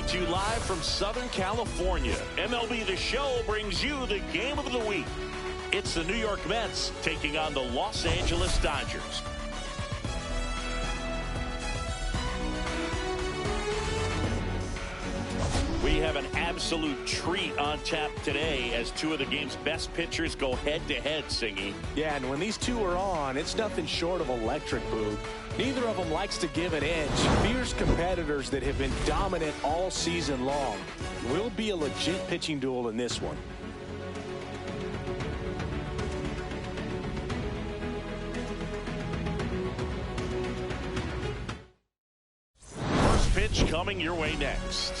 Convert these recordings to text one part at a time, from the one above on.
coming to you live from Southern California. MLB The Show brings you the game of the week. It's the New York Mets taking on the Los Angeles Dodgers. We have an absolute treat on tap today as two of the game's best pitchers go head-to-head, Singy. Yeah, and when these two are on, it's nothing short of electric, Boog. Neither of them likes to give an inch. Fierce competitors that have been dominant all season long. Will be a legit pitching duel in this one. First pitch coming your way next.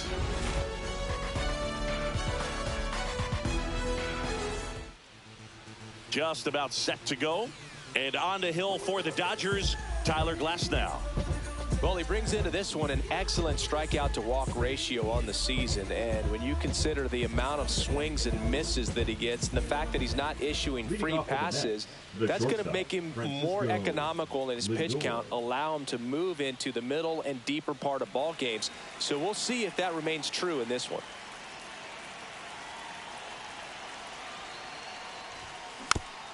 Just about set to go. And on the hill for the Dodgers, Tyler Glasnow. Well, he brings into this one an excellent strikeout to walk ratio on the season. And when you consider the amount of swings and misses that he gets and the fact that he's not issuing free passes, that's going to make him more economical in his pitch count, allow him to move into the middle and deeper part of ball games. So we'll see if that remains true in this one.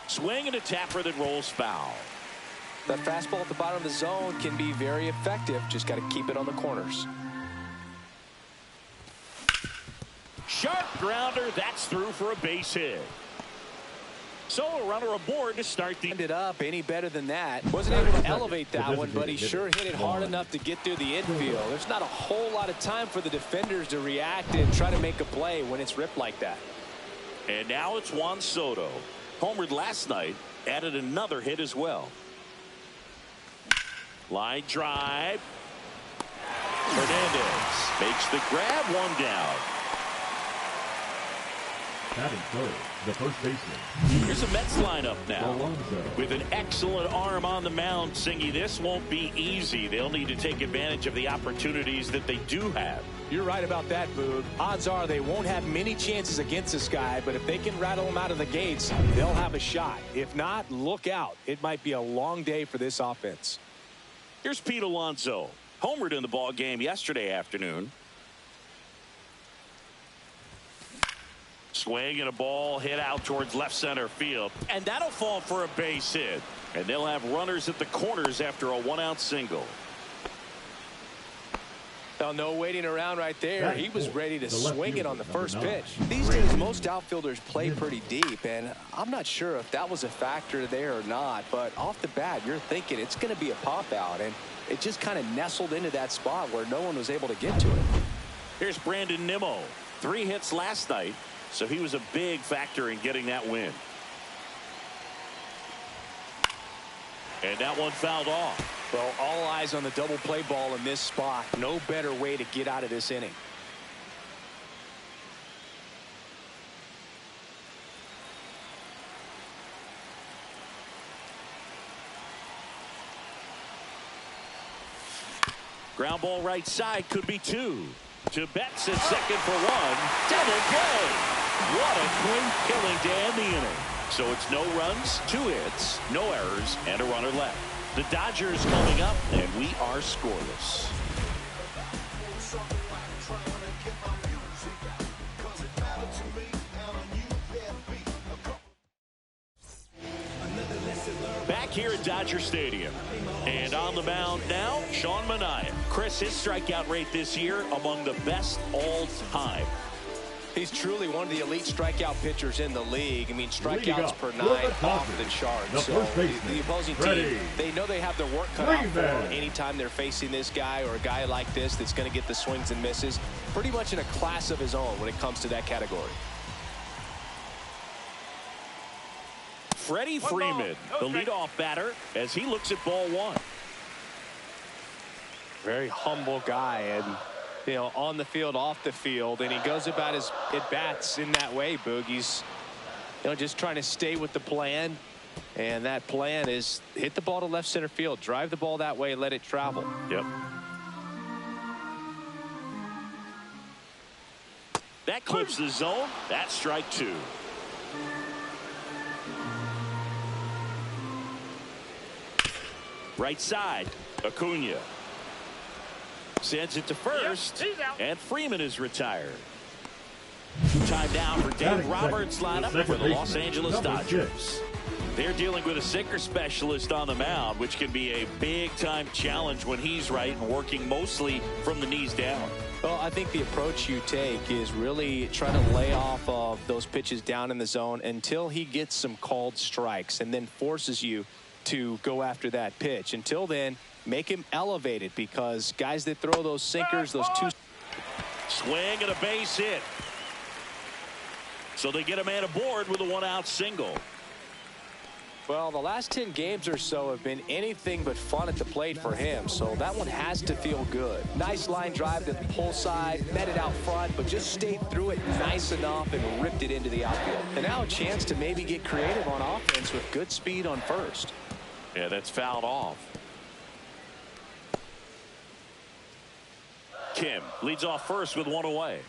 Swing and a tapper that rolls foul. That fastball at the bottom of the zone can be very effective. Just got to keep it on the corners. Sharp grounder. That's through for a base hit. So a runner aboard to start the... Ended up any better than that. Wasn't able to elevate that one, but he sure hit it hard enough to get through the infield. There's not a whole lot of time for the defenders to react and try to make a play when it's ripped like that. And now it's Juan Soto. Homered last night, added another hit as well. Line drive. Hernandez makes the grab, one down. Batting third, the first baseman. Here's a Mets lineup now. With an excellent arm on the mound, Singy, this won't be easy. They'll need to take advantage of the opportunities that they do have. You're right about that, Boog. Odds are they won't have many chances against this guy, but if they can rattle him out of the gates, they'll have a shot. If not, look out. It might be a long day for this offense. Here's Pete Alonso. Homered in the ball game yesterday afternoon. Swing and a ball hit out towards left center field. And that'll fall for a base hit. And they'll have runners at the corners after a one-out single. Well, no waiting around right there. He was ready to swing it on the first pitch. These days, most outfielders play pretty deep, and I'm not sure if that was a factor there or not, but off the bat, you're thinking it's going to be a pop-out, and it just kind of nestled into that spot where no one was able to get to it. Here's Brandon Nimmo. 3 hits last night, so he was a big factor in getting that win. And that one fouled off. Well, all eyes on the double play ball in this spot. No better way to get out of this inning. Ground ball right side, could be 2. To Betts at second for 1. Double play. What a quick killing to end the inning. So it's no runs, 2 hits, no errors, and a runner left. The Dodgers coming up, and we are scoreless. Back here at Dodger Stadium. And on the mound now, Sean Manaea. Chris, his strikeout rate this year among the best all time. He's truly one of the elite strikeout pitchers in the league. I mean, strikeouts per 9 off the charts. So the opposing team, they know they have their work cut out for them anytime they're facing this guy or a guy like this that's going to get the swings and misses. Pretty much in a class of his own when it comes to that category. Freddie Freeman, the leadoff batter, as he looks at ball 1. Very humble guy, and you know, on the field, off the field, and he goes about his at-bats in that way, Boog. He's, you know, just trying to stay with the plan, and that plan is hit the ball to left center field, drive the ball that way, let it travel. Yep. That clips the zone. That's strike 2. Right side, Acuna. Sends it to first, and Freeman is retired. Time now for Dave Roberts' lineup for the Los Angeles Dodgers. They're dealing with a sinker specialist on the mound, which can be a big-time challenge when he's right and working mostly from the knees down. Well, I think the approach you take is really trying to lay off of those pitches down in the zone until he gets some called strikes and then forces you to go after that pitch. Until then, make him elevated, because guys that throw those sinkers, those two... Swing and a base hit. So they get a man aboard with a one-out single. Well, the last 10 games or so have been anything but fun at the plate for him, so that one has to feel good. Nice line drive to the pull side, met it out front, but just stayed through it nice enough and ripped it into the outfield. And now a chance to maybe get creative on offense with good speed on first. Yeah, that's fouled off. Kim leads off first with one away.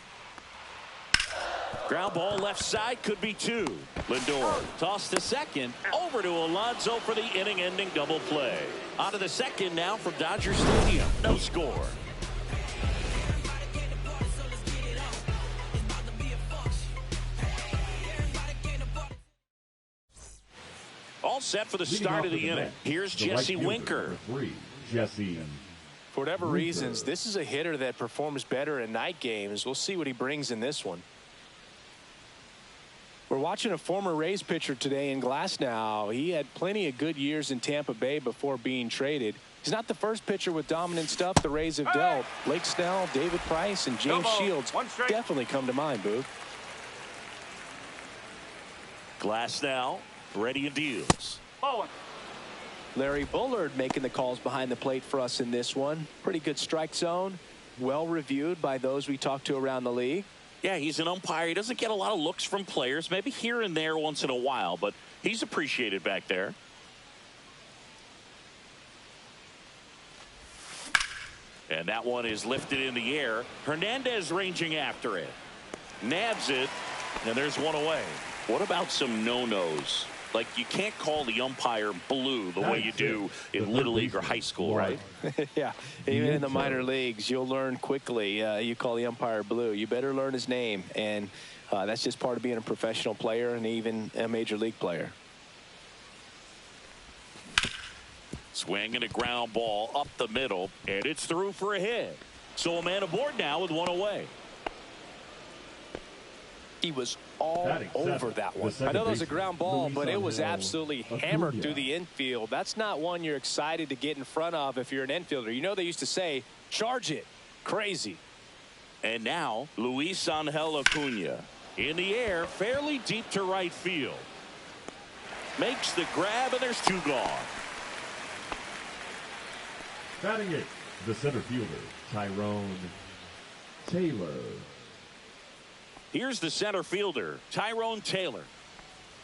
Ground ball left side, could be two. Lindor tossed to second, over to Alonso for the inning-ending double play. On to the second now from Dodger Stadium. No score. All set for the start of the inning. Here's Jesse Winker. For whatever reasons, this is a hitter that performs better in night games. We'll see what he brings in this one. We're watching a former Rays pitcher today in Glasnow. He had plenty of good years in Tampa Bay before being traded. He's not the first pitcher with dominant stuff the Rays have dealt. Blake Snell, David Price, and James Shields definitely come to mind, Booth. Glasnow ready and deals. Larry Bullard making the calls behind the plate for us in this one. Pretty good strike zone. Well reviewed by those we talked to around the league. Yeah, he's an umpire. He doesn't get a lot of looks from players, maybe here and there once in a while, but he's appreciated back there. And that one is lifted in the air. Hernandez ranging after it. Nabs it, and there's one away. What about some no-nos? Like, you can't call the umpire blue the way you do in Little League or high school, right? Yeah, even in the minor leagues, you'll learn quickly. You call the umpire blue. You better learn his name, and that's just part of being a professional player and even a major league player. Swing and a ground ball up the middle, and it's through for a hit. So a man aboard now with one away. He was all over that one. I know it was a ground ball, but it was absolutely hammered through the infield. That's not one you're excited to get in front of if you're an infielder. You know, they used to say, charge it. Crazy. And now, Luis Angel Acuna in the air, fairly deep to right field. Makes the grab, and there's two gone. Batting it, the center fielder, Tyrone Taylor. Here's the center fielder, Tyrone Taylor.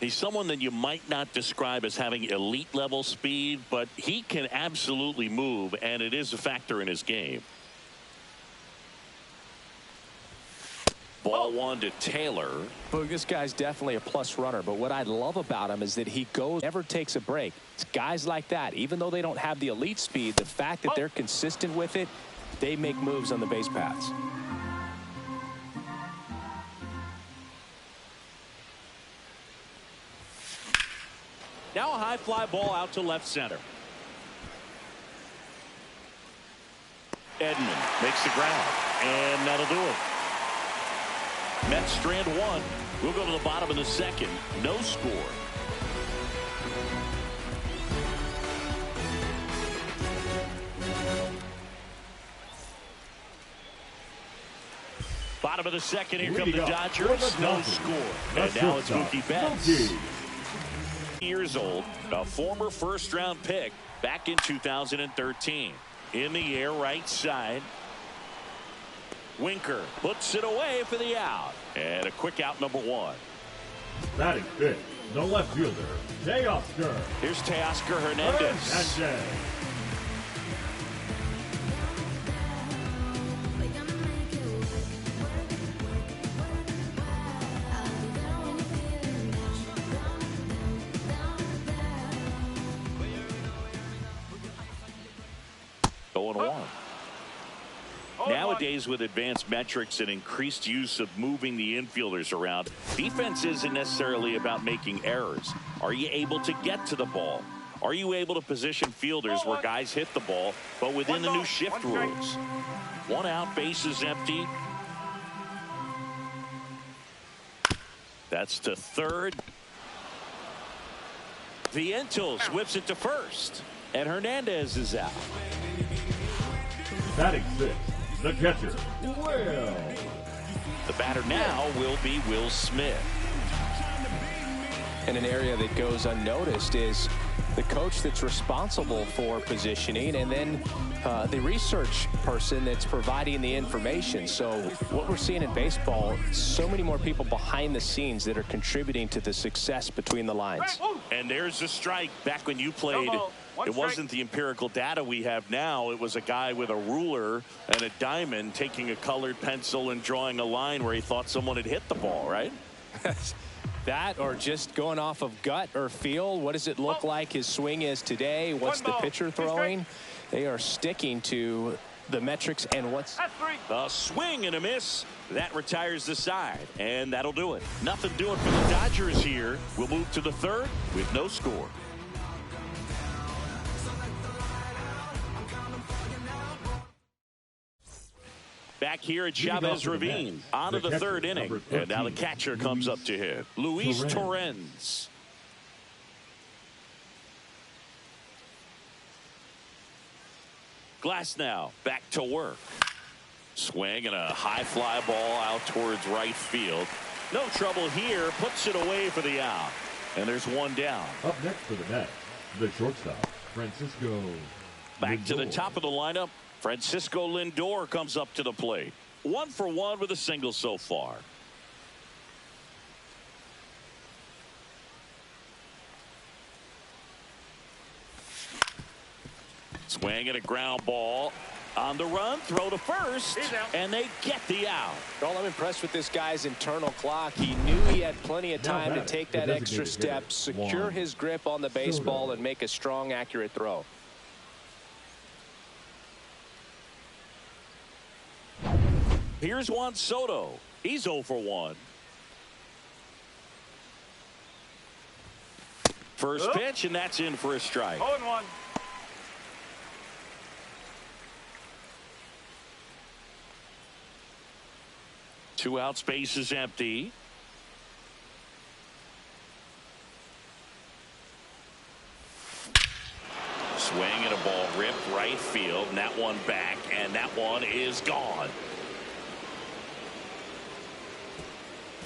He's someone that you might not describe as having elite level speed, but he can absolutely move, and it is a factor in his game. Ball one to Taylor. Well, this guy's definitely a plus runner, but what I love about him is that he never takes a break. It's guys like that, even though they don't have the elite speed, the fact that they're consistent with it, they make moves on the base paths. Now a high fly ball out to left center. Edman makes the grab, and that'll do it. Mets strand one. We'll go to the bottom of the second. No score. Bottom of the second. Here come the Dodgers. No score. And now it's Mookie Betts. Years old, a former first-round pick back in 2013. In the air, right side. Winker puts it away for the out. And a quick out, number one. Batting fifth, the left fielder, Teoscar. Here's Teoscar Hernandez. Nowadays, with advanced metrics and increased use of moving the infielders around, defense isn't necessarily about making errors. Are you able to get to the ball? Are you able to position fielders where guys hit the ball, but within the new shift rules? One out, base is empty. That's to third. Vientos whips it to first. And Hernandez is out. Batting sixth, the catcher, Will. The batter now will be Will Smith. And an area that goes unnoticed is the coach that's responsible for positioning, and then the research person that's providing the information. So what we're seeing in baseball, so many more people behind the scenes that are contributing to the success between the lines. And there's a strike. Back when you played, it wasn't the empirical data we have now. It was a guy with a ruler and a diamond taking a colored pencil and drawing a line where he thought someone had hit the ball, right? That, or just going off of gut or feel. What does it look like his swing is today? What's the pitcher throwing? They are sticking to the metrics and what's a swing and a miss. That retires the side, and that'll do it. Nothing doing for the Dodgers here. We'll move to the third with no score. Back here at Chavez Ravine, on to the third inning. And now the catcher comes up to hit. Luis Torrens. Glasnow back to work. Swing and a high fly ball out towards right field. No trouble here. Puts it away for the out. And there's one down. Up next for the Mets, the shortstop, Francisco Back Lindor. to the top of the lineup. Francisco Lindor comes up to the plate. 1 for 1 with a single so far. Swing and a ground ball. On the run, throw to first, and they get the out. Well, I'm impressed with this guy's internal clock. He knew he had plenty of time to take that extra step, secure his grip on the baseball, and make a strong, accurate throw. Here's Juan Soto. He's 0 for 1. First pitch, and that's in for a strike. 0-1. Two outs, base is empty. Swing and a ball ripped right field, and that one back, and that one is gone.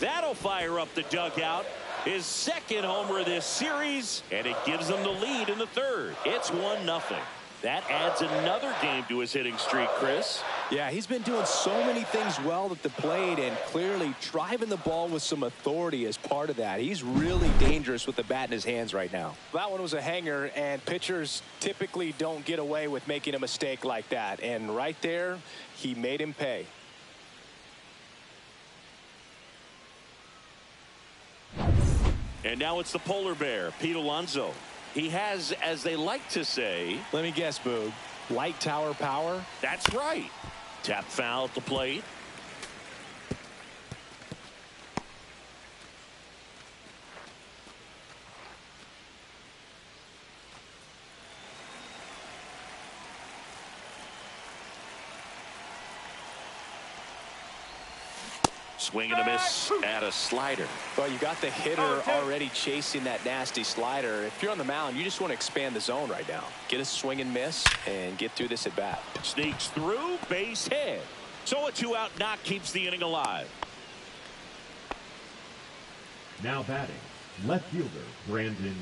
That'll fire up the dugout. His second homer of this series, and it gives them the lead in the third. It's 1-0. That adds another game to his hitting streak, Chris. Yeah, he's been doing so many things well at the plate, and clearly driving the ball with some authority as part of that. He's really dangerous with the bat in his hands right now. That one was a hanger, and pitchers typically don't get away with making a mistake like that. And right there, he made him pay. And now it's the polar bear, Pete Alonso. He has, as they like to say, let me guess, Boog, light tower power? That's right. Tap foul at the plate. Swing and a miss at a slider. Well, you got the hitter already chasing that nasty slider. If you're on the mound, you just want to expand the zone right now. Get a swing and miss and get through this at bat. Sneaks through, base hit. So a 2-out knock keeps the inning alive. Now batting, left fielder Brandon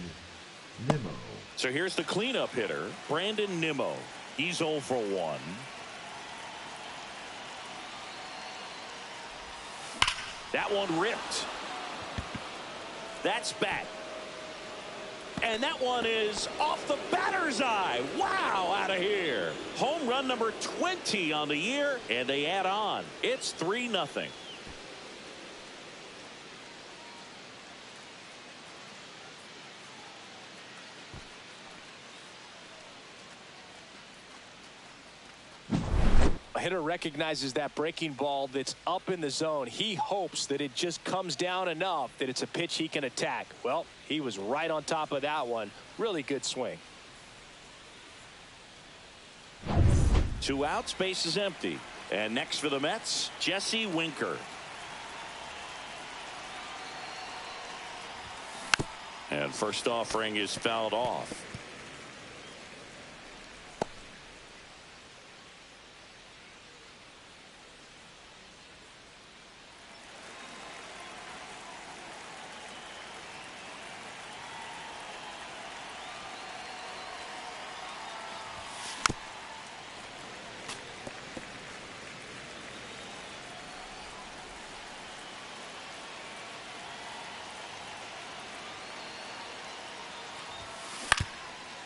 Nimmo. So here's the cleanup hitter, Brandon Nimmo. He's 0 for 1. That one ripped. That's back. And that one is off the batter's eye. Wow, out of here. Home run number 20 on the year, and they add on. It's 3-0. hitter recognizes that breaking ball that's up in the zone. He hopes that it just comes down enough that it's a pitch he can attack. Well, he was right on top of that one. Really good swing. 2 outs, base is empty. And next for the Mets, Jesse Winker. And first offering is fouled off.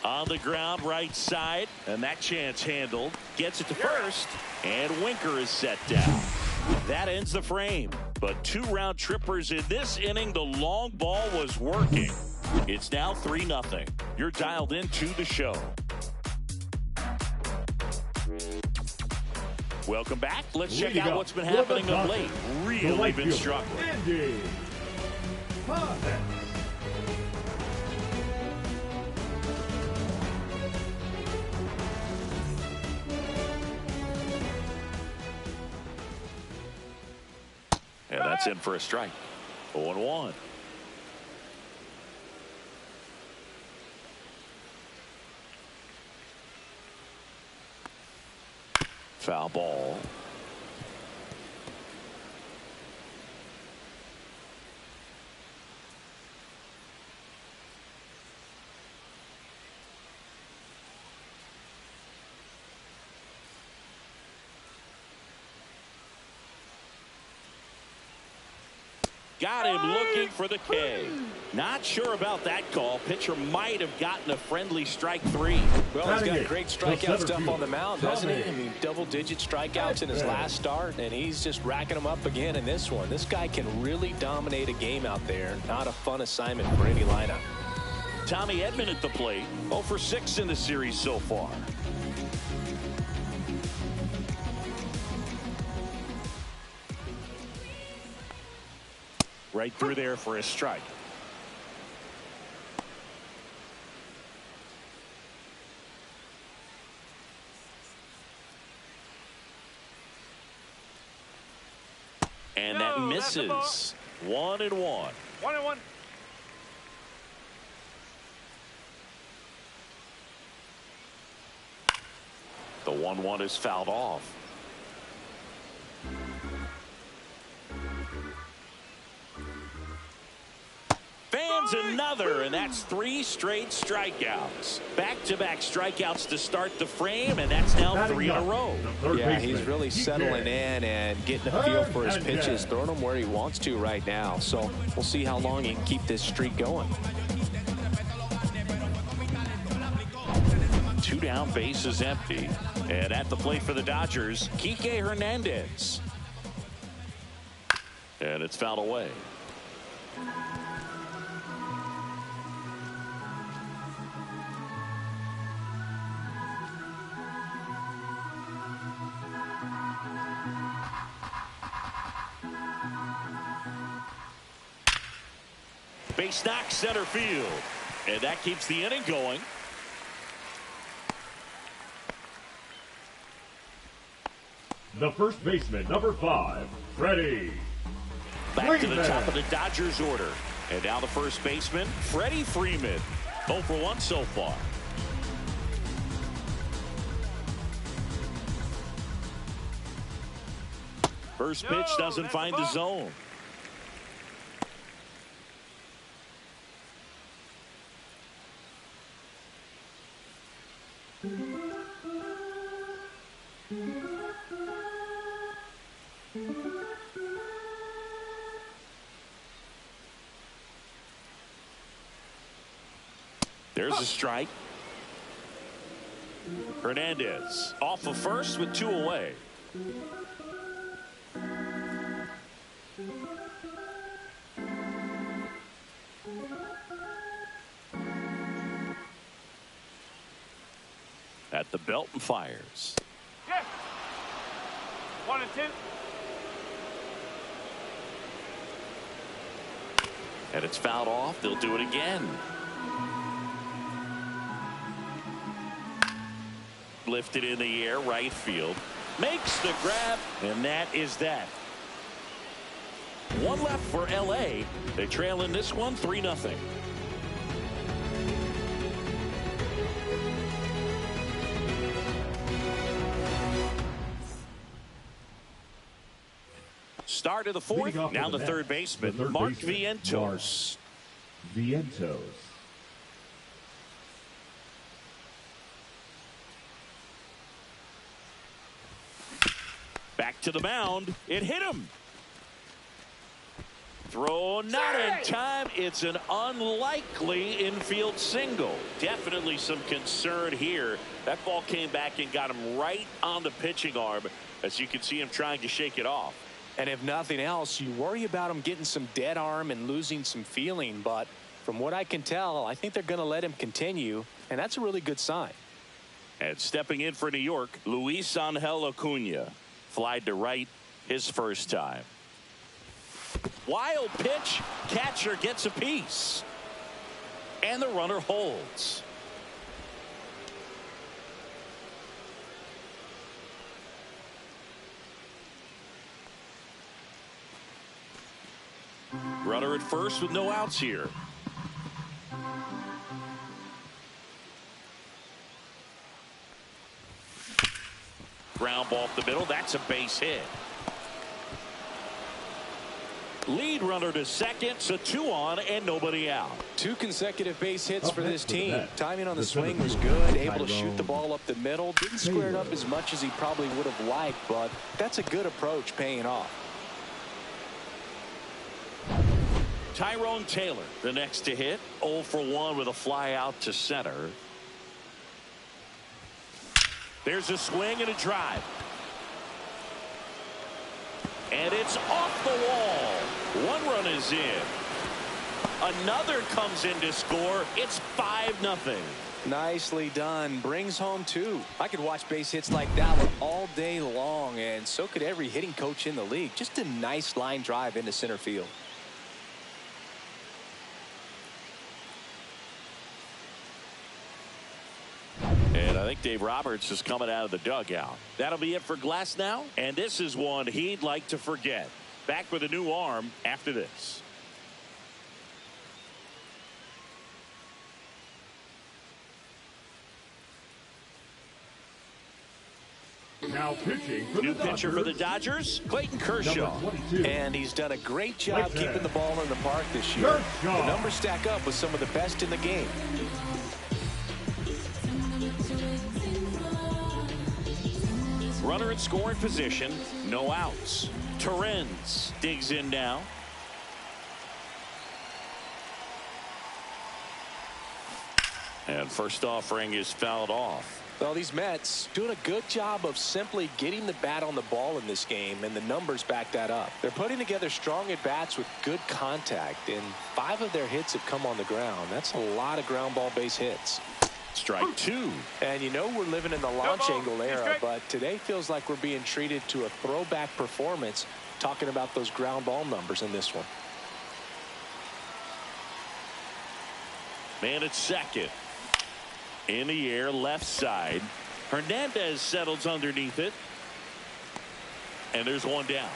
On the ground, right side, and that chance handled. Gets it to first, and Winker is set down. That ends the frame. But 2 round trippers in this inning. The long ball was working. It's now 3-0. You're dialed into the show. Welcome back. Let's check out what's been happening of late. Really been struggling. And that's in for a strike. 0-1. Foul ball. Got him looking for the K. Not sure about that call. Pitcher might have gotten a friendly strike 3. Well, he's got great strikeout stuff on the mound, doesn't he? I mean, double-digit strikeouts in his last start, and he's just racking them up again in this one. This guy can really dominate a game out there. Not a fun assignment for any lineup. Tommy Edman at the plate. 0 for 6 in the series so far. Right through there for a strike. And that misses. 1-1. 1-1. The 1-1 is fouled off. Fans another, and that's 3 straight strikeouts. Back-to-back strikeouts to start the frame, and that's now 3 in a row. Yeah, he's really settling in and getting a feel for his pitches, throwing them where he wants to right now. So we'll see how long he can keep this streak going. 2 down, base is empty. And at the plate for the Dodgers, Kike Hernandez. And it's fouled away. Base knock center field. And that keeps the inning going. The first baseman, number 5, Freddie. Back to the top of the Dodgers order. And now the first baseman, Freddie Freeman. 0 for 1 so far. First pitch doesn't find the zone. There's a strike. Hernandez off of first with 2 away. At the belt and fires. 1-2. And it's fouled off. They'll do it again. Lifted in the air, right field. Makes the grab, and that is that. One left for L.A. They trail in this one 3-0. Start of the fourth. Now the third baseman, Mark Vientos. Back to the mound. It hit him. Throw not in time. It's an unlikely infield single. Definitely some concern here. That ball came back and got him right on the pitching arm, as you can see him trying to shake it off. And if nothing else, you worry about him getting some dead arm and losing some feeling. But from what I can tell, I think they're going to let him continue, and that's a really good sign. And stepping in for New York, Luis Angel Acuna. Flied to right his first time. Wild pitch. Catcher gets a piece. And the runner holds. Runner at first with no outs here. Ground ball up the middle. That's a base hit. Lead runner to second, so 2 on and nobody out. 2 consecutive base hits for this team. Timing on the swing was good. Able to shoot the ball up the middle. Didn't square it up as much as he probably would have liked, but that's a good approach, paying off. Tyrone Taylor, the next to hit. 0 for 1 with a fly out to center. There's a swing and a drive. And it's off the wall. 1 run is in. Another comes in to score. It's 5-0. Nicely done. Brings home 2. I could watch base hits like that one all day long, and so could every hitting coach in the league. Just a nice line drive into center field. And I think Dave Roberts is coming out of the dugout. That'll be it for Glasnow, and this is one he'd like to forget. Back with a new arm after this. Now pitching for New the pitcher for the Dodgers, Clayton Kershaw. And he's done a great job keeping the ball in the park this year. The numbers stack up with some of the best in the game. Runner in scoring position, no outs. Torrens digs in now. And first offering is fouled off. Well, these Mets doing a good job of simply getting the bat on the ball in this game, and the numbers back that up. They're putting together strong at-bats with good contact, and 5 of their hits have come on the ground. That's a lot of ground ball base hits. Strike 2. And you know we're living in the launch angle era, but today feels like we're being treated to a throwback performance, talking about those ground ball numbers in this one. Man at second. In the air, left side. Hernandez settles underneath it. And there's one down.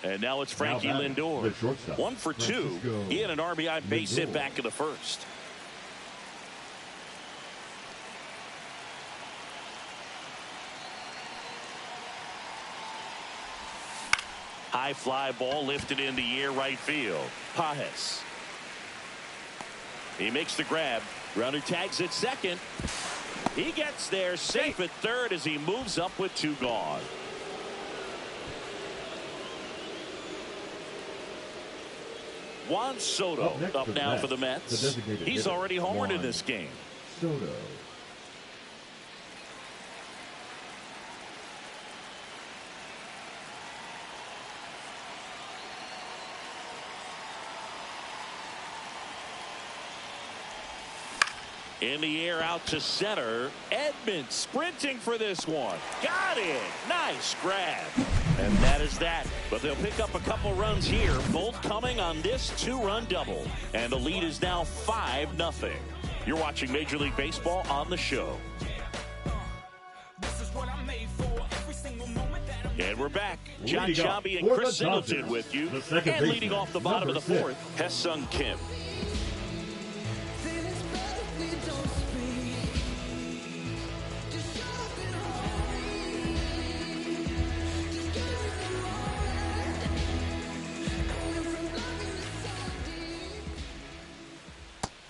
And now it's Frankie Lindor. 1 for 2. He had an RBI base hit back in the first. High fly ball lifted in the air, right field. Pajes. He makes the grab. Runner tags at second. He gets there safe at third as he moves up with 2 gone. Juan Soto up now for the Mets. He's already homered in this game. Soto. In the air out to center. Edman sprinting for this one. Got it. Nice grab. And that is that. But they'll pick up a couple runs here, both coming on this two-run double. And the lead is now 5-0. You're watching Major League Baseball on the show. And we're back. John Shambi and Chris Singleton with you. And leading off the bottom of the fourth, Hae-Sung Kim.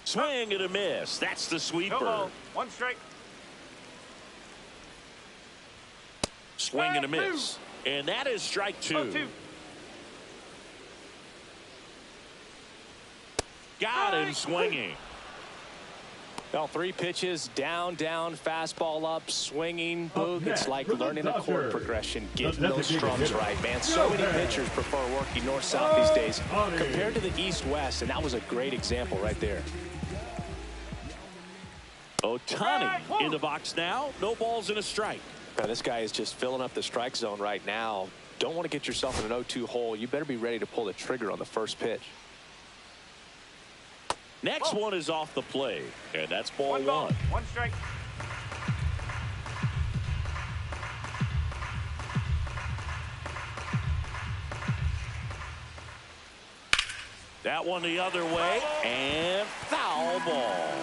Swing and a miss. That's the sweeper. No, 1 strike. Swing and a miss. And that is strike 2. Got him swinging. Well, 3 pitches, down, fastball up, swinging. Boog, it's like learning a chord progression, getting those strums right, man. So many pitchers prefer working north-south these days compared to the east-west, and that was a great example right there. Ohtani in the box now. No balls and a strike. Now, this guy is just filling up the strike zone right now. Don't want to get yourself in an 0-2 hole. You better be ready to pull the trigger on the first pitch. Next one is off the plate, and that's ball 1. 1 strike. That one the other way, and foul ball.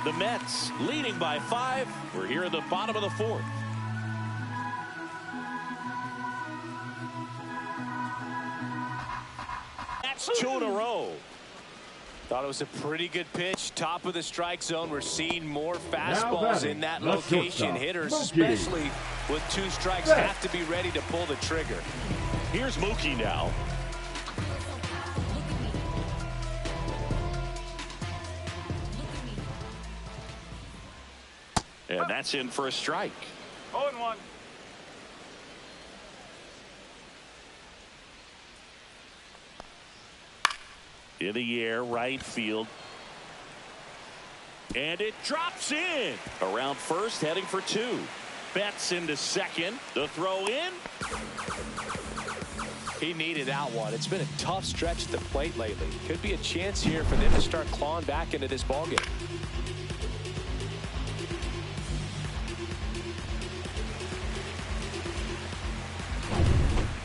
The Mets leading by 5. We're here at the bottom of the fourth. That's 2 in a row. Thought it was a pretty good pitch. Top of the strike zone. We're seeing more fastballs in that location. Hitters, especially with 2 strikes, have to be ready to pull the trigger. Here's Mookie now. And that's in for a strike. 0-1. In the air, right field. And it drops in. Around first, heading for 2. Betts into second. The throw in. He needed that one. It's been a tough stretch at the plate lately. Could be a chance here for them to start clawing back into this ballgame.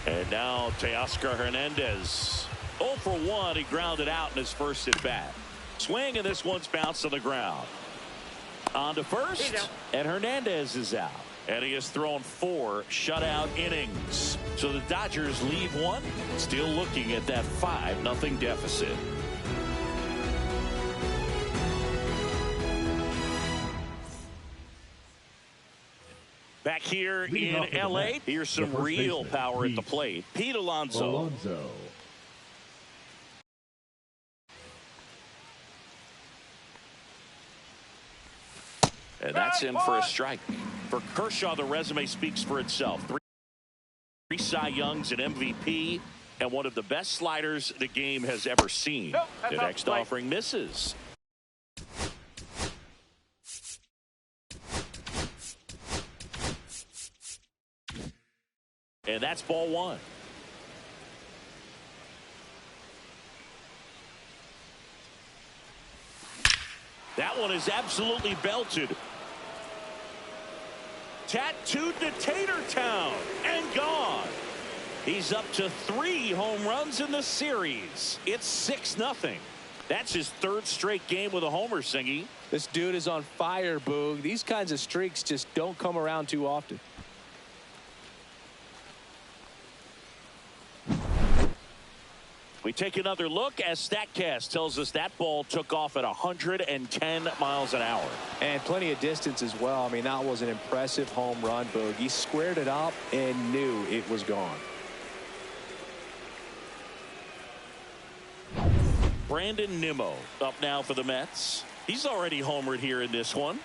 And now Teoscar Hernandez. 0 for 1. He grounded out in his first at bat. Swing, and this one's bounced to the ground. On to first, and Hernandez is out. And he has thrown 4 shutout innings. So the Dodgers leave 1, still looking at that 5-0 deficit. Back here in L.A., here's some real power at the plate. Pete Alonso. And that's in for a strike. For Kershaw, the resume speaks for itself. 3 Cy Youngs, an MVP, and one of the best sliders the game has ever seen. The next offering misses. And that's ball 1. That one is absolutely belted. Tattooed to Tatertown and gone. He's up to 3 home runs in the series. It's 6-0. That's his 3rd straight game with a homer, Singy. This dude is on fire, Boog. These kinds of streaks just don't come around too often. We take another look as StatCast tells us that ball took off at 110 miles an hour. And plenty of distance as well. I mean, that was an impressive home run, Boog. He squared it up and knew it was gone. Brandon Nimmo up now for the Mets. He's already homered here in this one.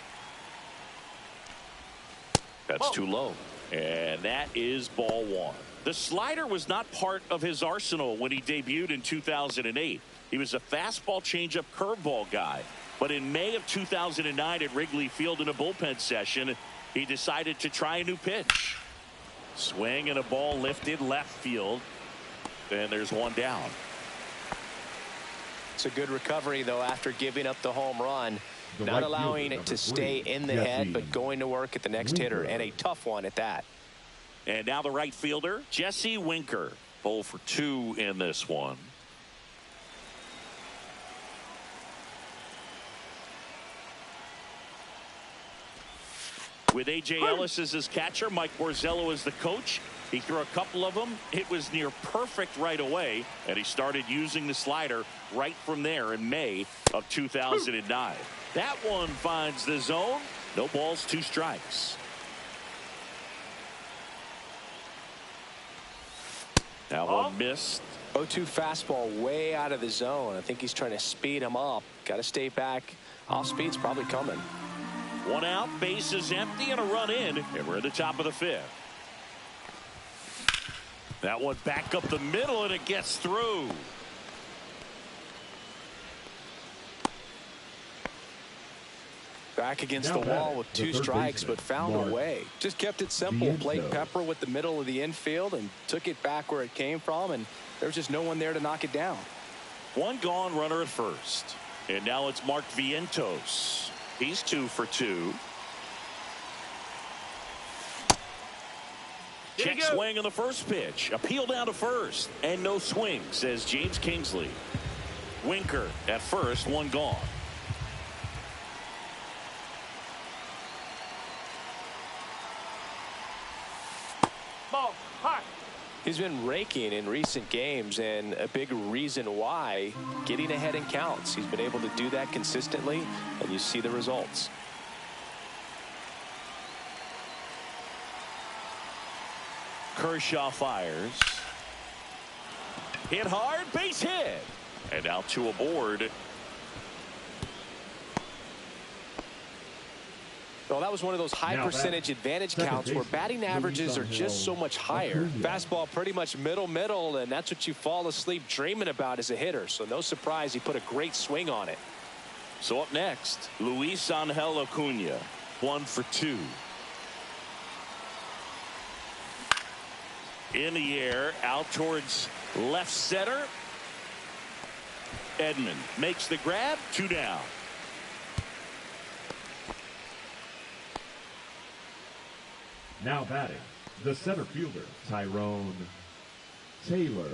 That's too low. And that is ball 1. The slider was not part of his arsenal when he debuted in 2008. He was a fastball changeup curveball guy. But in May of 2009 at Wrigley Field in a bullpen session, he decided to try a new pitch. Swing and a ball lifted left field. And there's one down. It's a good recovery, though, after giving up the home run. Not allowing it to stay in the head, but going to work at the next hitter, and a tough one at that. And now the right fielder, Jesse Winker. 0 for 2 in this one. With A.J. Ellis as his catcher, Mike Borzello as the coach. He threw a couple of them. It was near perfect right away, and he started using the slider right from there in May of 2009. That one finds the zone. No balls, 2 strikes. That one missed. 0-2 fastball way out of the zone. I think he's trying to speed him up. Got to stay back. Off speed's probably coming. 1 out, base is empty, and a run in, and we're at the top of the 5th. That one back up the middle, and it gets through. Back against the wall with 2 strikes, but found a way. Just kept it simple. Played Pepper with the middle of the infield and took it back where it came from, and there's just no one there to knock it down. 1 gone, runner at first. And now it's Mark Vientos. He's 2 for 2. Check swing on the first pitch. Appeal down to first. And no swing, says James Kingsley. Winker at first, 1 gone. Ball, hot. He's been raking in recent games, and a big reason why, getting ahead in counts. He's been able to do that consistently, and you see the results. Kershaw fires. Hit hard, base hit. And out 2 aboard. Well, that was one of those high percentage advantage counts where batting averages are just so much higher. Fastball pretty much middle, and that's what you fall asleep dreaming about as a hitter. So no surprise he put a great swing on it. So up next, Luis Angel Acuna, 1 for 2. In the air, out towards left center. Edman makes the grab, 2 down. Now batting, the center fielder, Tyrone Taylor.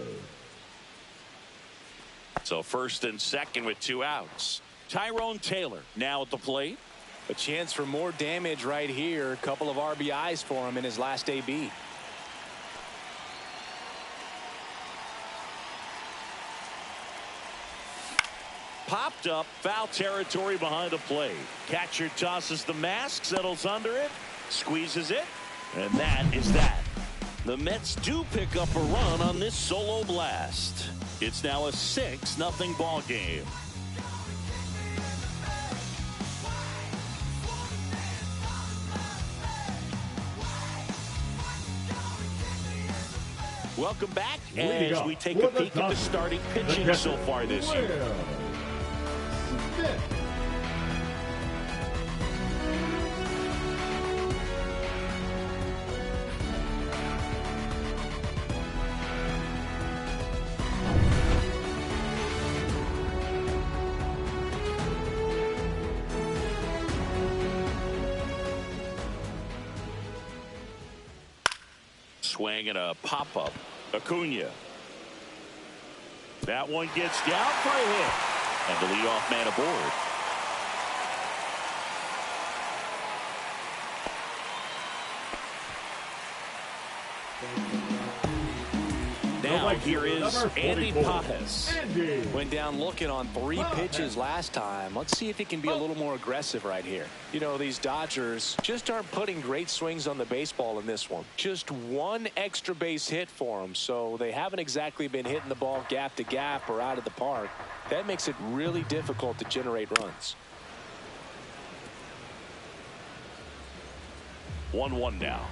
So first and second with 2 outs. Tyrone Taylor now at the plate. A chance for more damage right here. A couple of RBIs for him in his last AB. Popped up, foul territory behind the plate. Catcher tosses the mask, settles under it, squeezes it, and that is that. The Mets do pick up a run on this solo blast. It's now a 6-0 ball game. Welcome back as we take a peek at the starting pitching so far this year. Swing and a pop-up. Acuna. That one gets down for a hit. And the leadoff man aboard. Now here is Andy Pajes. Went down looking on 3 pitches last time. Let's see if he can be a little more aggressive right here. You know, these Dodgers just aren't putting great swings on the baseball in this one. Just 1 extra base hit for them, so they haven't exactly been hitting the ball gap to gap or out of the park. That makes it really difficult to generate runs. 1-1 now.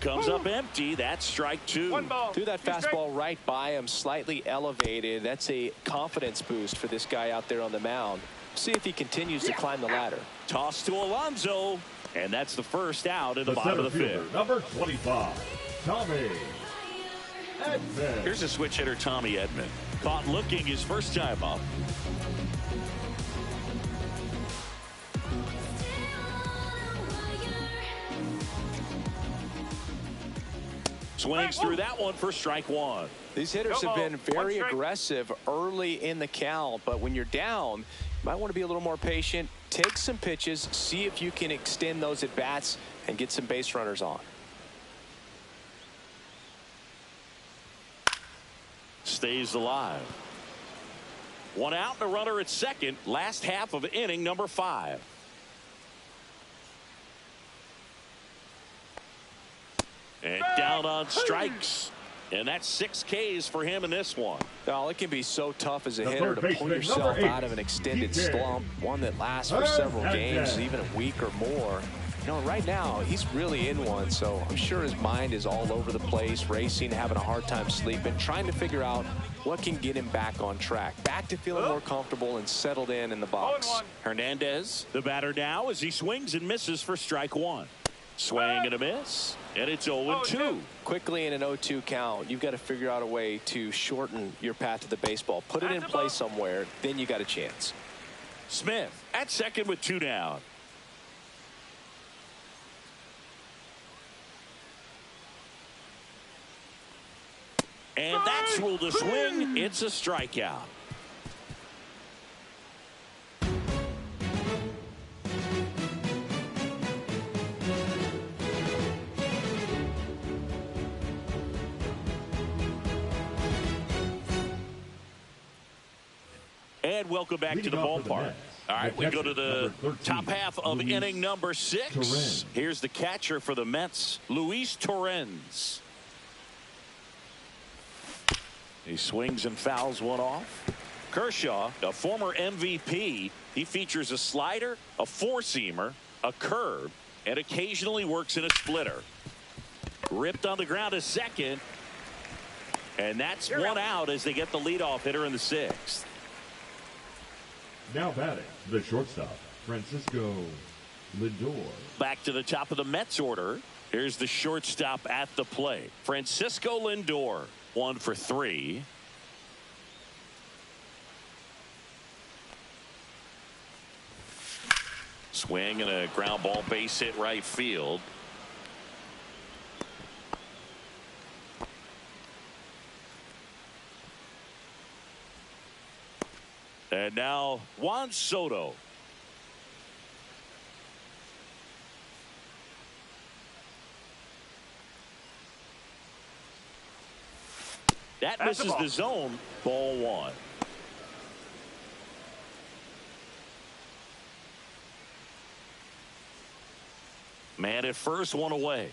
Comes up empty. That's strike 2. 1 ball. Threw that fastball right by him, slightly elevated. That's a confidence boost for this guy out there on the mound. See if he continues to climb the ladder. Toss to Alonso, and that's the first out in the bottom of the fifth. Number 25, Tommy Edman. Here's a switch hitter, Tommy Edman. Caught looking his first time up. Swings through that one for strike one. These hitters have been very aggressive early in the count, but when you're down, you might want to be a little more patient. Take some pitches, see if you can extend those at bats and get some base runners on. Stays alive. One out and a runner at second. Last half of inning number 5. And down on strikes. And that's 6 Ks for him in this one. Well, it can be so tough as a hitter to pull yourself out of an extended slump, one that lasts for several games, even a week or more. You know, right now, he's really in one, so I'm sure his mind is all over the place, racing, having a hard time sleeping, trying to figure out what can get him back on track, back to feeling more comfortable and settled in the box. Hernandez, the batter now, as he swings and misses for strike one. Swing and a miss, and it's 0-2. Quickly in an 0-2 count, you've got to figure out a way to shorten your path to the baseball. Put it in play somewhere, then you got a chance. Smith at second with 2 down. And that's ruled a swing. It's a strikeout. And welcome back to the ballpark. All right, we go to the top half of inning number 6. Here's the catcher for the Mets, Luis Torrens. He swings and fouls one off. Kershaw, a former MVP, he features a slider, a four-seamer, a curve, and occasionally works in a splitter. Ripped on the ground to second, and that's one out as they get the leadoff hitter in the 6th. Now batting, the shortstop, Francisco Lindor. Back to the top of the Mets order. Here's the shortstop at the plate, Francisco Lindor. 1 for 3. Swing and a ground ball, base hit right field. And now Juan Soto. That misses the zone. Ball 1. Man at first, 1 away.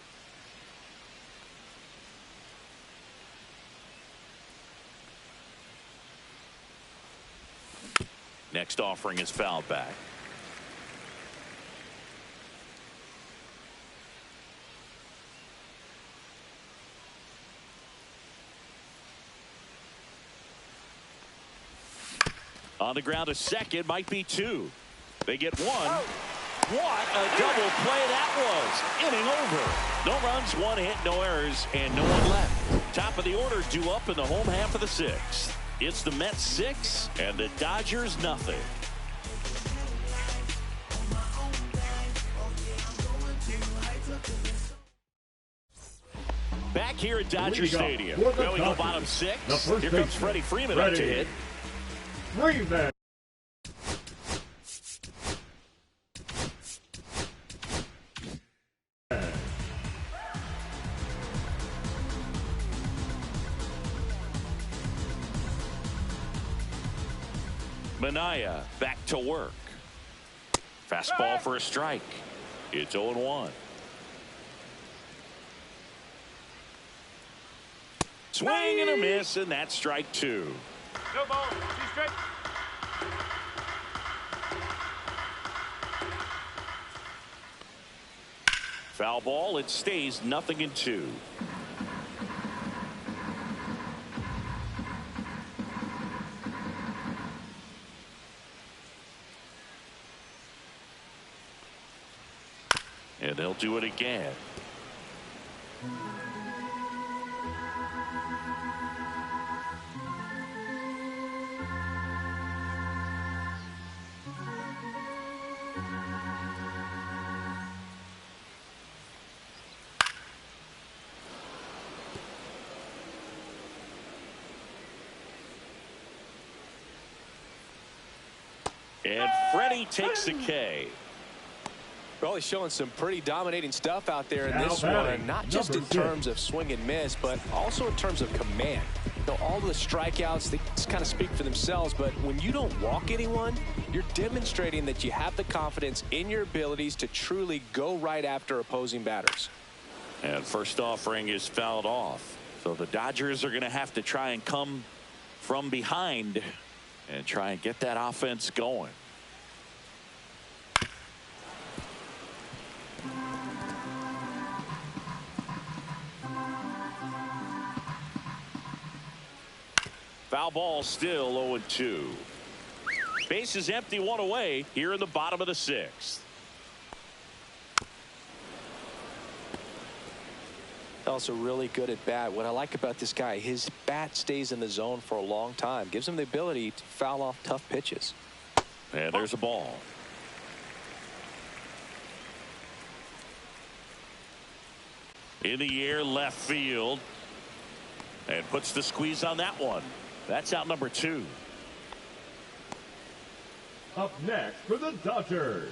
Next offering is fouled back. On the ground to second, might be 2. They get 1. What a double play that was. Inning over. No runs, 1 hit, no errors, and no one left. Top of the order due up in the home half of the 6th. It's the Mets 6 and the Dodgers nothing. Back here at Dodger Stadium. Well, we go bottom 6. Here comes Freddie Freeman up to hit. Freeman. Manaea back to work. Fastball for a strike. It's 0-1. Swing and a miss, and that's strike 2. No ball. 2 straight. Foul ball. It stays 0-2. And they'll do it again. And Freddie takes the K. Well, he's showing some pretty dominating stuff out there in this one, not just in terms of swing and miss, but also in terms of command. You know, all the strikeouts, they kind of speak for themselves, but when you don't walk anyone, you're demonstrating that you have the confidence in your abilities to truly go right after opposing batters. And first offering is fouled off. So the Dodgers are going to have to try and come from behind and try and get that offense going. Foul ball, still 0-2. Base is empty, one away here in the bottom of the sixth. Also really good at bat. What I like about this guy, his bat stays in the zone for a long time, gives him the ability to foul off tough pitches. And there's a ball. In the air, left field, and puts the squeeze on that one. That's out number 2. Up next for the Dodgers,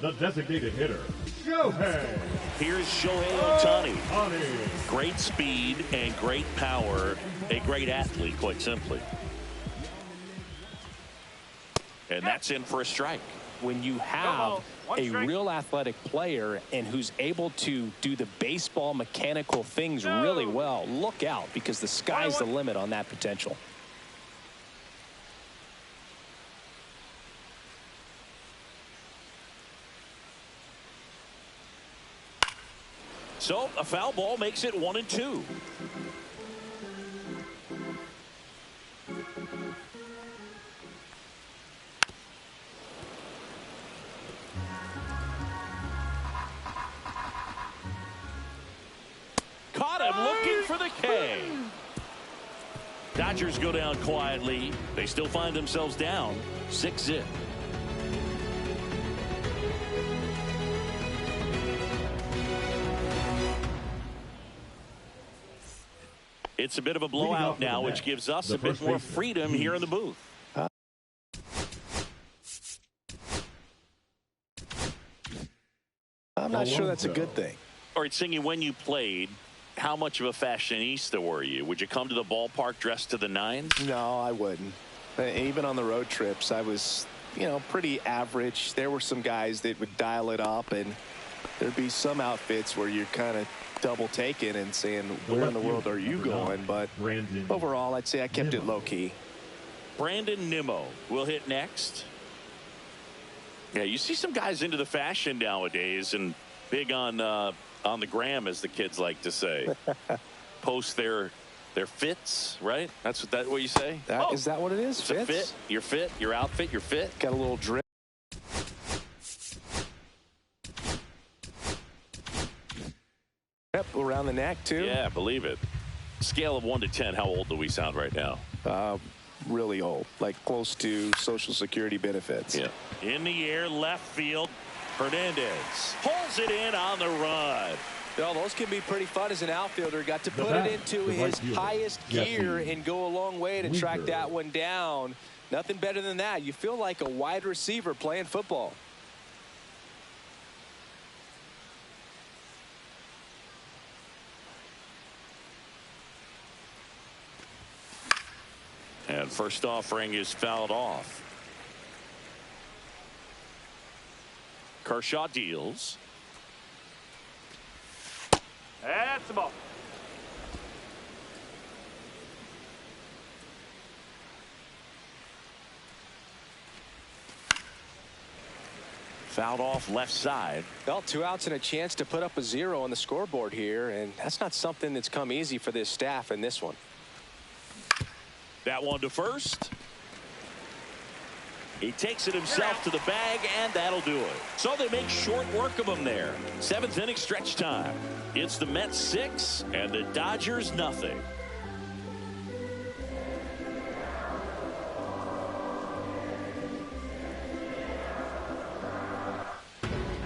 the designated hitter, Shohei. Here's Shohei Ohtani. Great speed and great power. A great athlete, quite simply. And that's in for a strike. When you have a real athletic player and who's able to do the baseball mechanical things really well, look out, because the sky's the limit on that potential. So a foul ball makes it 1-2. Caught him looking for the K. Dodgers go down quietly. They still find themselves down 6-0. It's a bit of a blowout now, which gives us a bit more freedom here in the booth. I'm not sure that's a good thing. All right, Singy, when you played, how much of a fashionista were you? Would you come to the ballpark dressed to the nines? No, I wouldn't. Even on the road trips, I was, pretty average. There were some guys that would dial it up, and there'd be some outfits where you're kind of double taking and saying, where in the world are you going? But overall, I'd say I kept it low key. Brandon Nimmo will hit next. Yeah, you see some guys into the fashion nowadays and big on the gram, as the kids like to say. Post their fits, right? That's what you say? Is that what it is? It's a fit, your fit, your outfit, your fit. Got a little drip. Yep, around the neck too. Yeah, believe it. Scale of 1 to 10, how old do we sound right now? Really old, like close to Social Security benefits. Yeah. In the air, left field, Hernandez pulls it in on the run. Well, those can be pretty fun as an outfielder. Got to put it into his highest gear and go a long way to track that one down. Nothing better than that. You feel like a wide receiver playing football. And first offering is fouled off. Kershaw deals. That's the ball. Fouled off left side. Well, 2 outs and a chance to put up a 0 on the scoreboard here, and that's not something that's come easy for this staff in this one. That one to first. He takes it himself to the bag, and that'll do it. So they make short work of him there. 7th inning stretch time. It's the Mets 6 and the Dodgers nothing.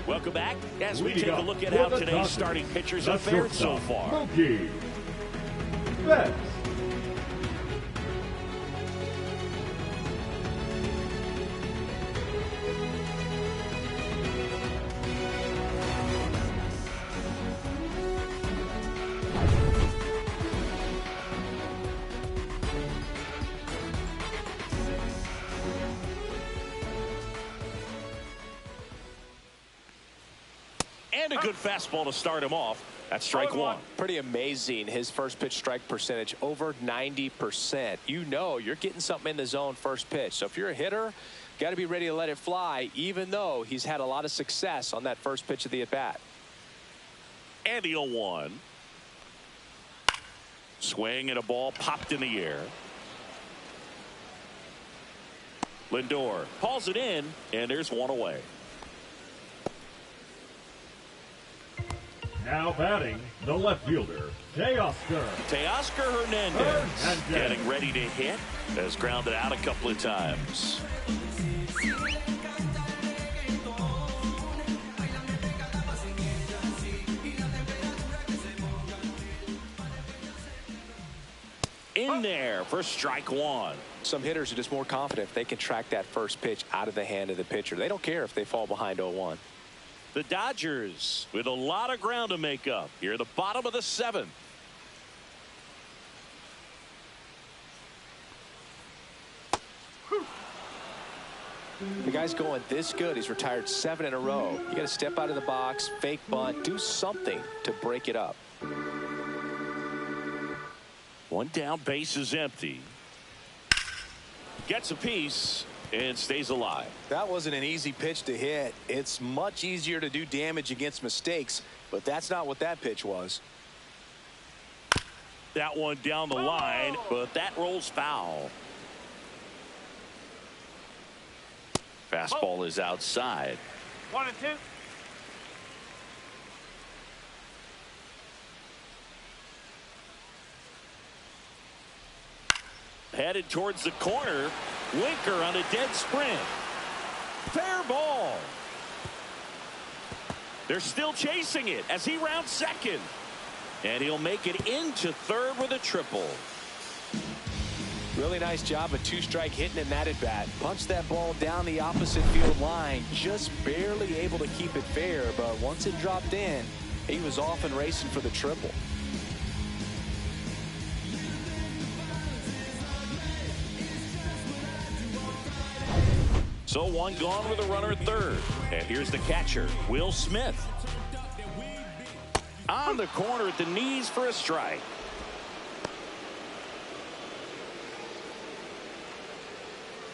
Welcome back as we take a look at how today's starting pitchers have fared so far. Mookie Betts. And a good fastball to start him off. That's strike one. Pretty amazing. His first pitch strike percentage over 90%. You know you're getting something in the zone first pitch. So if you're a hitter, got to be ready to let it fly, even though he's had a lot of success on that first pitch of the at-bat. And the 0-1. Swing and a ball popped in the air. Lindor calls it in, and there's one away. Now batting, the left fielder, Teoscar Hernandez getting ready to hit. Has grounded out a couple of times. In there for strike one. Some hitters are just more confident if they can track that first pitch out of the hand of the pitcher. They don't care if they fall behind 0-1. The Dodgers with a lot of ground to make up here at the bottom of the 7th. The guy's going this good. He's retired 7 in a row. You got to step out of the box, fake bunt, do something to break it up. One down, base is empty. Gets a piece and stays alive. That wasn't an easy pitch to hit. It's much easier to do damage against mistakes, but that's not what that pitch was. That one down the line, but that rolls foul. Fastball is outside. 1 and 2. Headed towards the corner. Winker on a dead sprint. Fair ball. They're still chasing it as he rounds second. And he'll make it into third with a triple. Really nice job of 2-strike hitting in that at bat. Punched that ball down the opposite field line. Just barely able to keep it fair, but once it dropped in, he was off and racing for the triple. So one gone with a runner at third. And here's the catcher, Will Smith. On the corner at the knees for a strike.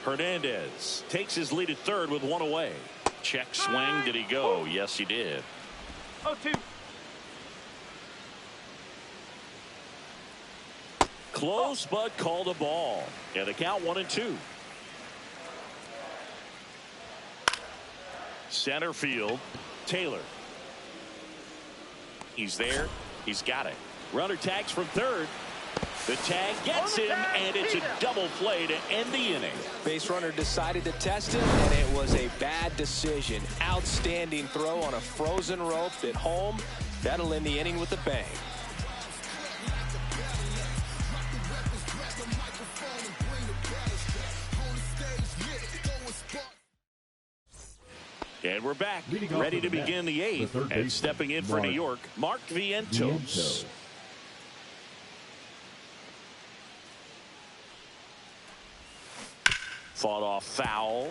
Hernandez takes his lead at third with one away. Check swing. Did he go? Yes, he did. 0-2. Close, but called a ball. And the count 1-2. Center field, Taylor. He's there. He's got it. Runner tags from third. The tag gets him, and it's a double play to end the inning. Base runner decided to test him, and it was a bad decision. Outstanding throw on a frozen rope at home. That'll end the inning with a bang. And we're back, ready to begin the 8th, and stepping in for New York, Mark Vientos. Fought off foul.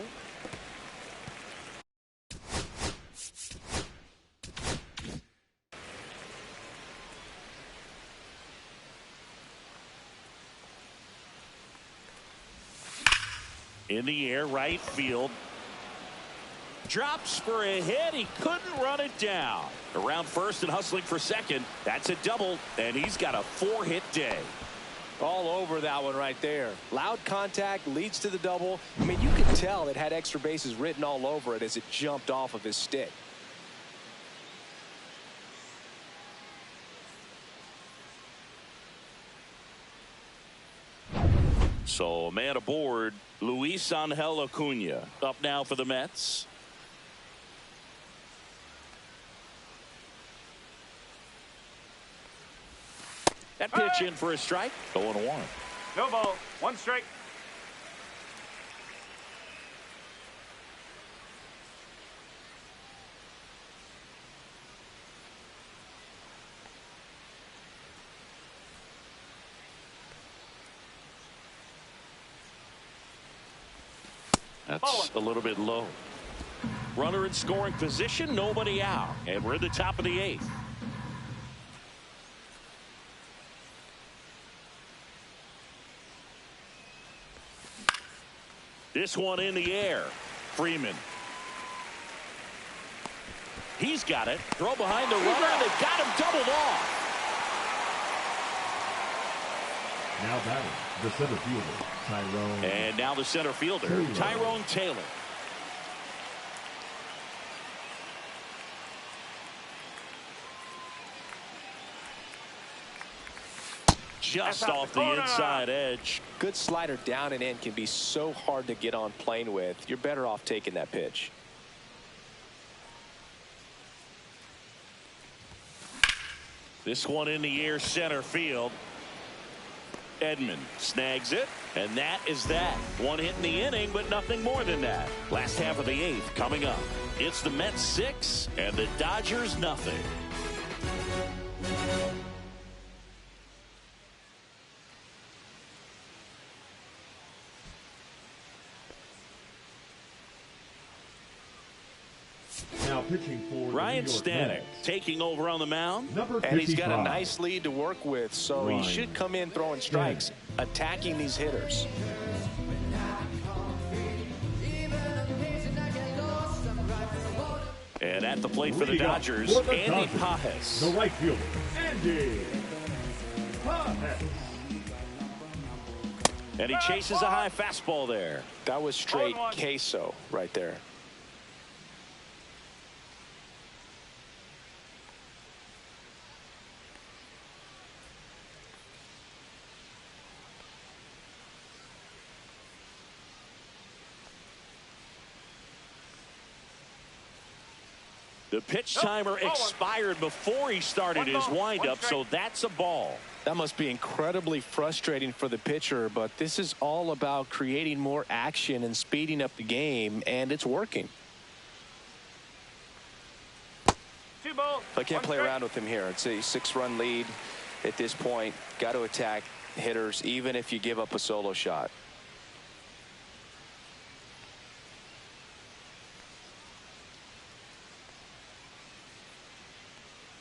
In the air, right field. Drops for a hit. He couldn't run it down. Around first and hustling for second. That's a double, and he's got a 4-hit day. All over that one right there. Loud contact leads to the double. I mean, you could tell it had extra bases written all over it as it jumped off of his stick. So a man aboard, Luis Angel Acuna, up now for the Mets. That pitch in for a strike. 0-1. No ball. 1 strike. That's a little bit low. Runner in scoring position, nobody out. And we're at the top of the 8th. This one in the air. Freeman. He's got it. Throw behind the runner. They've got him doubled off. Now batting, the center fielder, Tyrone. And now the center fielder, Tyrone Taylor. Just off the inside edge. Good slider down and in can be so hard to get on plane with. You're better off taking that pitch. This one in the air, center field. Edman snags it, and that is that. One hit in the inning, but nothing more than that. Last half of the 8th coming up. It's the Mets 6 and the Dodgers nothing. Now pitching for Ryan the New York Stanek Mets, taking over on the mound. number 55. And he's got a nice lead to work with, so he Ryan should come in throwing strikes, attacking these hitters. And at the plate for the Leading up Dodgers, for the Andy Dodgers, Pages. the right fielder, Andy Pages. And he chases a high fastball there. That was straight queso right there. The pitch timer expired before he started his windup, so that's a ball. That must be incredibly frustrating for the pitcher, but this is all about creating more action and speeding up the game, and it's working. 2 balls. I can't play around with him here. It's a 6-run lead at this point. Got to attack hitters, even if you give up a solo shot.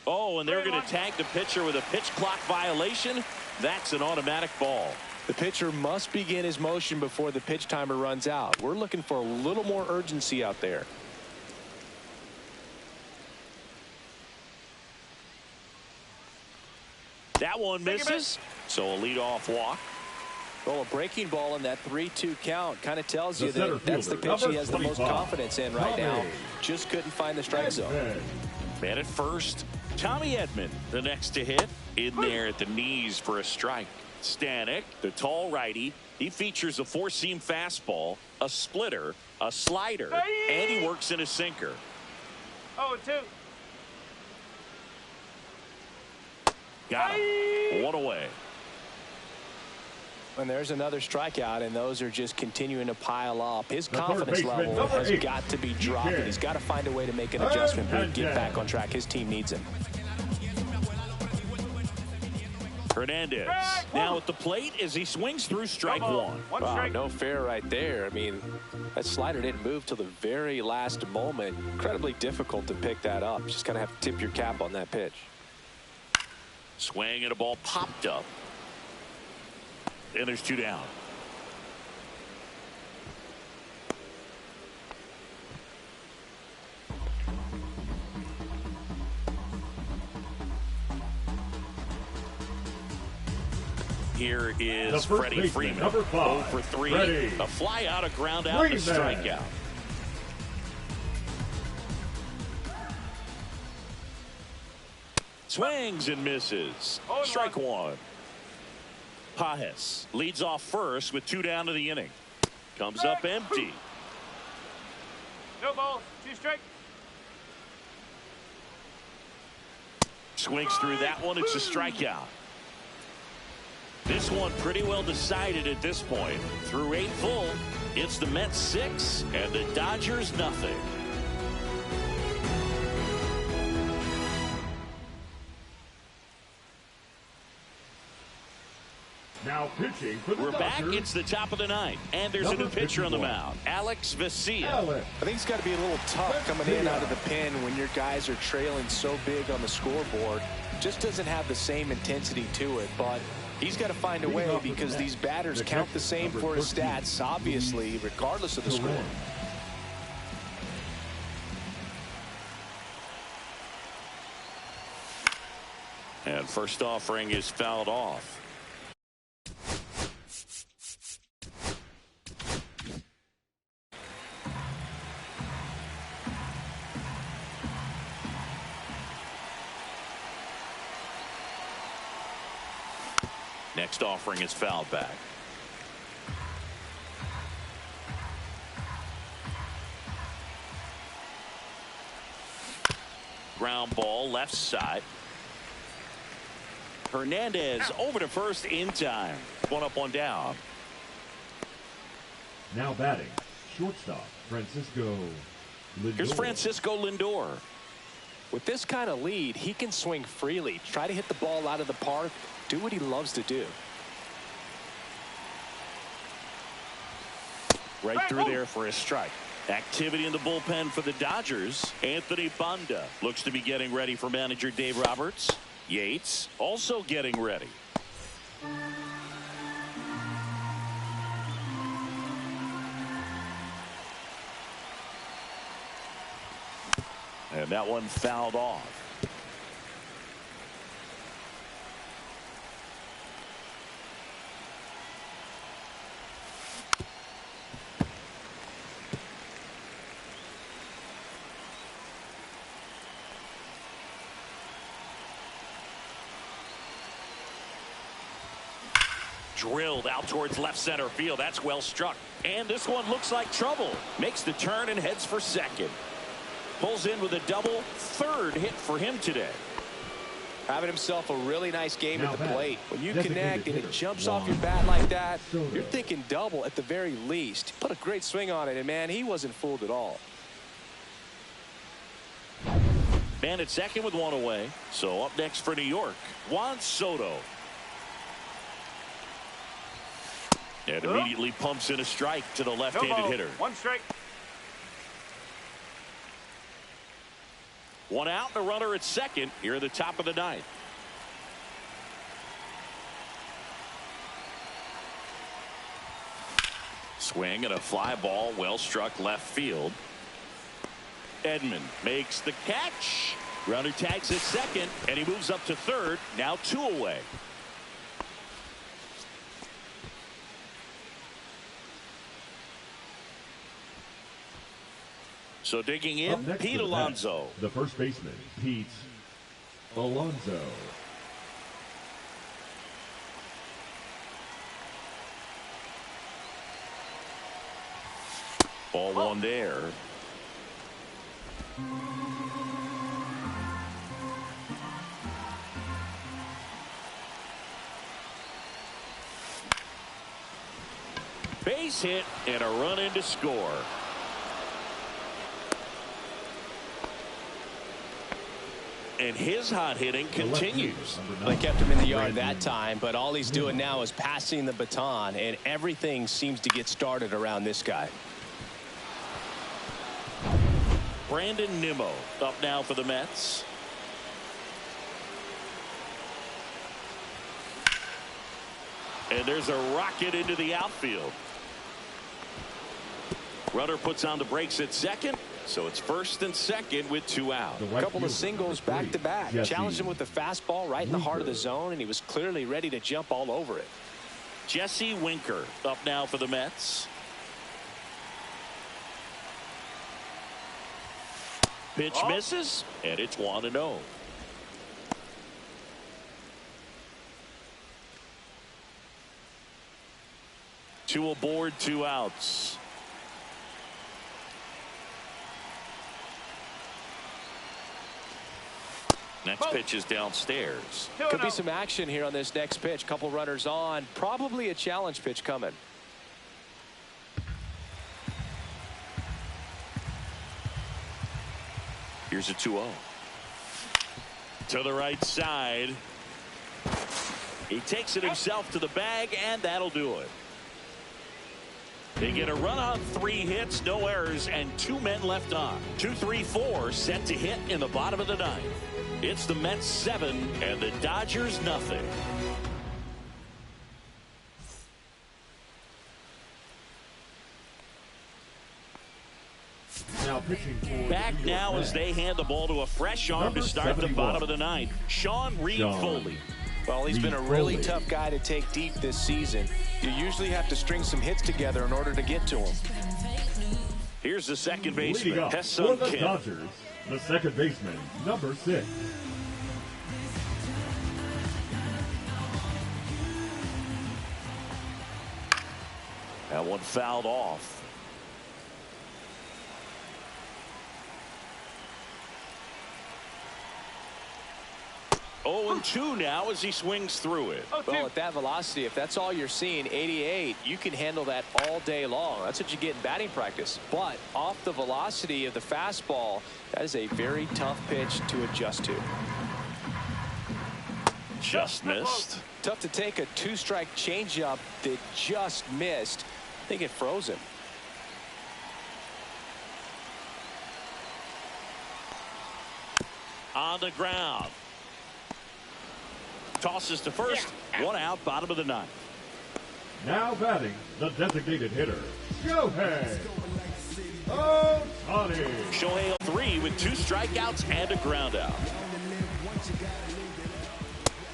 Oh, and they're going to tag the pitcher with a pitch clock violation. That's an automatic ball. The pitcher must begin his motion before the pitch timer runs out. We're looking for a little more urgency out there. That one misses, so a leadoff walk. Well, a breaking ball in that 3-2 count kind of tells you The center that that's the fielder, pitch he has the most 25, confidence in right now. Tommy Just couldn't find the strike zone. Man at first, Tommy Edman, the next to hit, in there at the knees for a strike. Stanek, the tall righty, he features a 4-seam fastball, a splitter, a slider, and he works in a sinker. 0-2. Got him. One away. And there's another strikeout, and those are just continuing to pile up. His The third confidence baseman, level number has 8, got to be dropping. DK. He's got to find a way to make an adjustment here and get back on track. His team needs him. Hernandez now at the plate as he swings through strike one. Wow, no fair right there. I mean, that slider didn't move till the very last moment. Incredibly difficult to pick that up. Just kind of have to tip your cap on that pitch. Swing and a ball popped up. And there's 2 down. Here is The first Freddie baseman, Freeman. number 5, 0 for 3. Freddie A fly out, a ground out, and a Freeman. strikeout. Swings and misses. Strike one. Pajes leads off first with 2 down to the inning. Comes up empty. No balls. 2 strike. Swings through that one. It's a strikeout. This one pretty well decided at this point. Through 8 full, it's the Mets 6 and the Dodgers nothing. Now pitching for the We're back. Dodgers. It's the top of the 9th, and there's a new pitcher on the mound, Alex Vesia. Alex. I think it's got to be a little tough coming in out of the pen when your guys are trailing so big on the scoreboard. Just doesn't have the same intensity to it, but he's got to find a way because these batters count the same for his stats, obviously, regardless of the score. And first offering is fouled off. Next offering is fouled back. Ground ball left side. Hernandez over to first in time. 1 up, 1 down. Now batting, shortstop, Francisco Lindor. Here's Francisco Lindor. With this kind of lead, he can swing freely, try to hit the ball out of the park, do what he loves to do. Right through there for a strike. Activity in the bullpen for the Dodgers. Anthony Banda looks to be getting ready for manager Dave Roberts. Yates also getting ready. And that one fouled off. Drilled out towards left center field. That's well struck. And this one looks like trouble. Makes the turn and heads for second. Pulls in with a double. 3rd hit for him today. Having himself a really nice game Now at the back, plate. When you designated connect and it hitter, jumps Juan off your bat like that, Soto. you're thinking double at the very least. Put a great swing on it, and man, he wasn't fooled at all. Man at second with 1 away. So up next for New York, Juan Soto. And immediately pumps in a strike to the left-handed hitter. 1 strike. 1 out, the runner at second here at the top of the 9th. Swing and a fly ball, well struck left field. Edman makes the catch. Runner tags at second, and he moves up to 3rd. Now 2 away. So digging Up in, next Pete to the bat, Alonso. the first baseman, Pete Alonso. Ball 1 there. Base hit and a run in to score. And his hot hitting continues. They kept him in the yard that time, but all he's doing now is passing the baton, and everything seems to get started around this guy. Brandon Nimmo up now for the Mets. And there's a rocket into the outfield. Runner puts on the brakes at second. So it's first and second with 2 out. A couple of singles back to back. Challenged him with the fastball right in the heart of the zone, and he was clearly ready to jump all over it. Jesse Winker up now for the Mets. Pitch misses, and it's 1-0. Two aboard, 2 outs. Next pitch is downstairs. Could be some action here on this next pitch. Couple runners on. Probably a challenge pitch coming. Here's a 2-0. To the right side. He takes it himself to the bag, and that'll do it. They get a run on 3 hits, no errors, and 2 men left on. 2-3-4 set to hit in the bottom of the 9th. It's the Mets 7 and the Dodgers nothing. Back now as they hand the ball to a fresh arm to start the bottom of the 9th. Sean Foley. Well, he's been a really tough guy to take deep this season. You usually have to string some hits together in order to get to him. Here's the second baseman, for the Dodgers, the second baseman, number 6. That one fouled off. 0-2 now as he swings through it. Well, at that velocity, if that's all you're seeing, 88, you can handle that all day long. That's what you get in batting practice. But off the velocity of the fastball, that is a very tough pitch to adjust to. Just missed. Tough to take a 2-strike changeup that just missed. I think it froze him. On the ground. Tosses to first. 1 out, bottom of the 9th. Now batting, the designated hitter, Shohei Ohtani. Shohei 3 with 2 strikeouts and a ground out.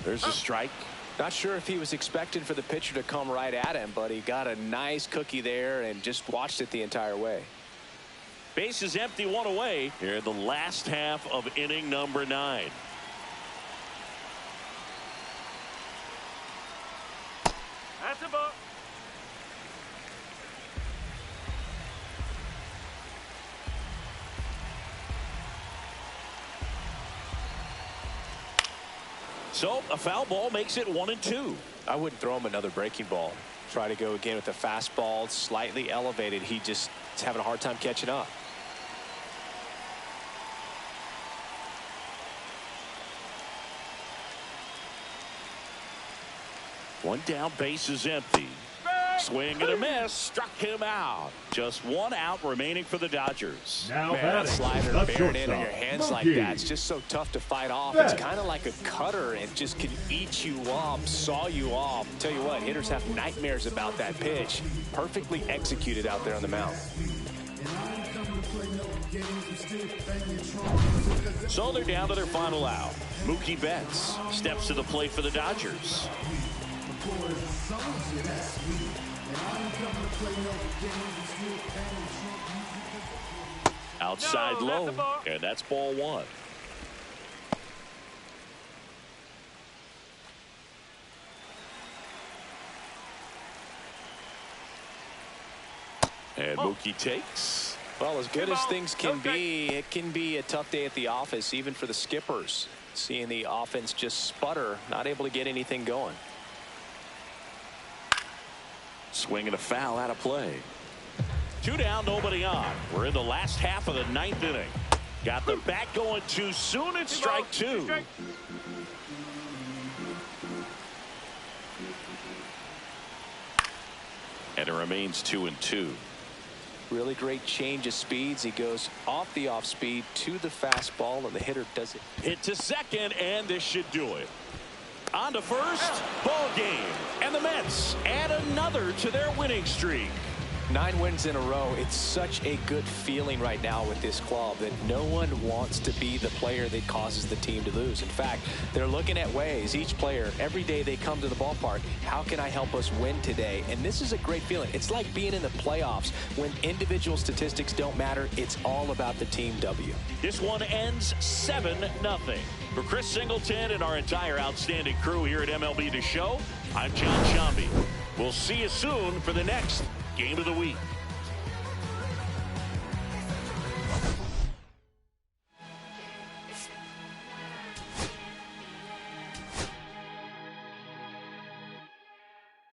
There's a strike. Not sure if he was expecting for the pitcher to come right at him, but he got a nice cookie there and just watched it the entire way. Base is empty, 1 away here in the last half of inning number 9. That's a ball. So a foul ball makes it 1-2. I wouldn't throw him another breaking ball. Try to go again with the fastball, slightly elevated. He just is having a hard time catching up. One down, base is empty. Swing and a miss, struck him out. Just 1 out remaining for the Dodgers. Now Man, that slider bearing in on your hands like that, it's just so tough to fight off. It's kind of like a cutter and just can eat you up, saw you off. Tell you what, hitters have nightmares about that pitch. Perfectly executed out there on the mound. So they're down to their final out. Mookie Betts steps to the plate for the Dodgers. Outside low, and that's ball 1. And Mookie takes. Well, as good as things can be, it can be a tough day at the office, even for the skippers. Seeing the offense just sputter, not able to get anything going. Swing and a foul out of play. 2 down, nobody on. We're in the last half of the 9th inning. Got the bat going too soon. It's strike 2. And it remains 2-2. Really great change of speeds. He goes off the off speed to the fastball, and the hitter does it. Hit to second, and this should do it. On to first, ball game, and the Mets add another to their winning streak. 9 wins in a row. It's such a good feeling right now with this club that no one wants to be the player that causes the team to lose. In fact, they're looking at ways, each player, every day they come to the ballpark, how can I help us win today? And this is a great feeling. It's like being in the playoffs when individual statistics don't matter. It's all about the team W. This one ends 7-0. For Chris Singleton and our entire outstanding crew here at MLB The Show, I'm John Shambi. We'll see you soon for the next Game of the Week.